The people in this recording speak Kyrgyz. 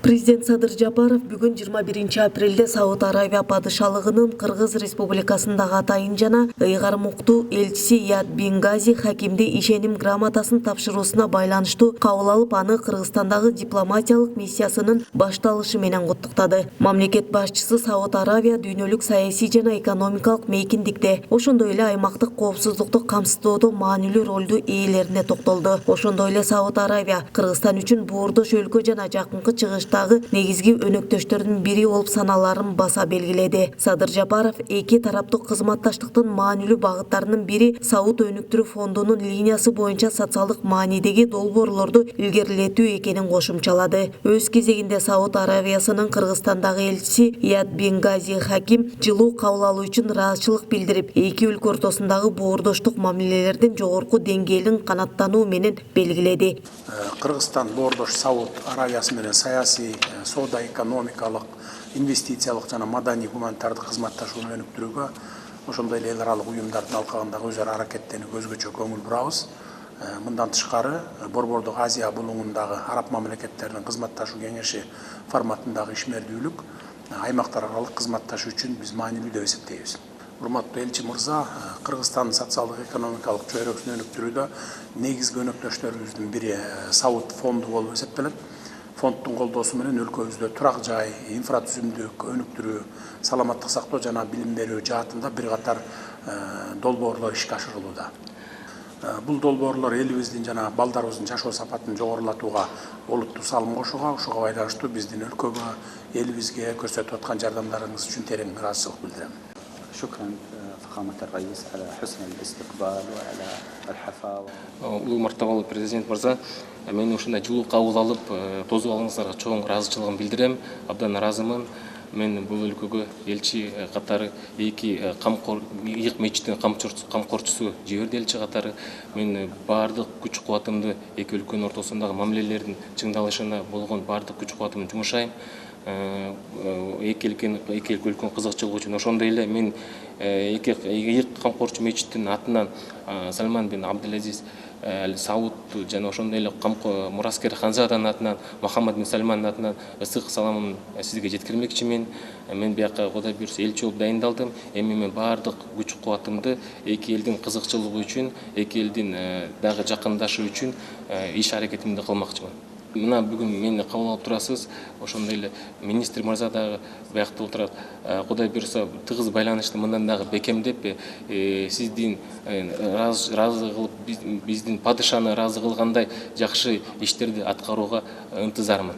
Президент Садыр Жапаров бүгін 21 апрелде Сауд Арабия падышалығының Кыргыз Республикасындағы атайын жана ыйгар муктуу элчиси Яд Бенгази хакимди ишеним грамотасын тапшыруусуна байланыштуу кабыл алып, аны Кыргызстандагы дипломатиялык миссиясынын башталышы менен куттуктады. Мамлекет башчысы Сауд Арабия дүйнөлүк саясий жана экономикалык мейкиндикте, ошондой эле аймактык коопсуздукту камсыздоодо маанилүү ролду ээлерине токтолду. Ошондой эле Сауд Арабия Кыргызстан үчүн боордош өлкө жана жакынкы чыгыш негизги өнөктөштөрдүн бири болуп саналарын баса белгиледи. Садыр Жапаров эки тараптык кызматташтыктын маанилүү багыттарынын бири Сауд өнүктүрүү фондунун линиясы боюнча социалдык маанидеги долбоорлорду илгерилетүү экенин кошумчалады. Өз кезегинде Сауд Арабиясынын Кыргызстандагы элчиси Яд Бенгази хаким жылуу кабыл алуу үчүн ыраазычылык билдирип, эки өлкө ортосундагы боордоштук мамилелердин жогорку деңгээлин канаттануу менен белгиледи. Кыргызстан боордош Сауд Арабиясы менен саясий, соода экономикалык, инвестициялык жана маданий гуманитардык кызматташууну өнүктүрүүгө, ошондой эле эл аралык уюмдардын алкагындагы өз ара аракеттенип өзгөчө көңүл бурабыз. Мындан тышкары Борбордук Азия булуңундагы араб мамлекеттеринин кызматташуу кеңеши форматындагы ишмердүүлүк аймактар аралык кызматташуу үчүн биз маанилүү деп эсептейбиз. Урматтуу элчи мырза, Кыргызстандын социалдык экономикалык чөйрөсүн өнүктүрүүдө негизги өнөктөштөрүбүздүн бири Сауд фонду болуп эсептелет. Фонддун колдоосу менен өлкөбүздө турак жай, инфратүзүмдүк өнүктүрүү, саламаттык сактоо жана билим берүү жаатында бир катар долбоорлор ишке ашырылууда. Бул долбоорлор элибиздин жана балдарыбыздын жашоо сапатын жогорулатууга олуттуу салым кошууга, ошого байланыштуу биздин өлкөгө, элибизге көрсөтүп аткан жардамдарыңыз үчүн терең ыраазычылык билдирем. شكرا فخامة الرئيس على حسن الاستقبال وعلى الحفاوة. Улуу мартабалуу президент мырза, мени ушундай жылуу кабыл алып, тосуп алганыңыздарга чоң ыраазычылыгымды билдирем. Абдан ыраазымын. Мен бул өлкөгө элчи катары эки ыйык мечиттин камкорчусу жиберди элчи катары. Мен баардык күч кубатымды эки өлкөнүн ортосундагы мамилелердин чыңдалышына болгон баардык күч кубатымды жумшайм. Эки өлкөнүн кызыкчылыгы үчүн ошондой эле мен эки ыйык камкорчу мечиттин атынан Салман бин Абдулазиз Сауд жана ошондой эле мураскер Ханзаданын атынан Мухаммад бин Салмандын атынан ысык саламымды сизге жеткирмекчимин. Мен бияка Кудай буйрса элчи болуп дайындалдым. Эми мен баардык күч кубатымды эки элдин кызыкчылыгы үчүн, эки элдин дагы жакындашуу үчүн иш аракетимди кылмакчымын. Мына бүгүн мени кабыл алып турасыз. Ошондой эле министр мырза дагы биякта отурат. Кудай буйрса тыгыз байланышты мындан дагы бекемдеп, сиздин ыраазы кылып, биздин падышаны ыраазы кылгандай жакшы иштерди аткарууга ынтызармын.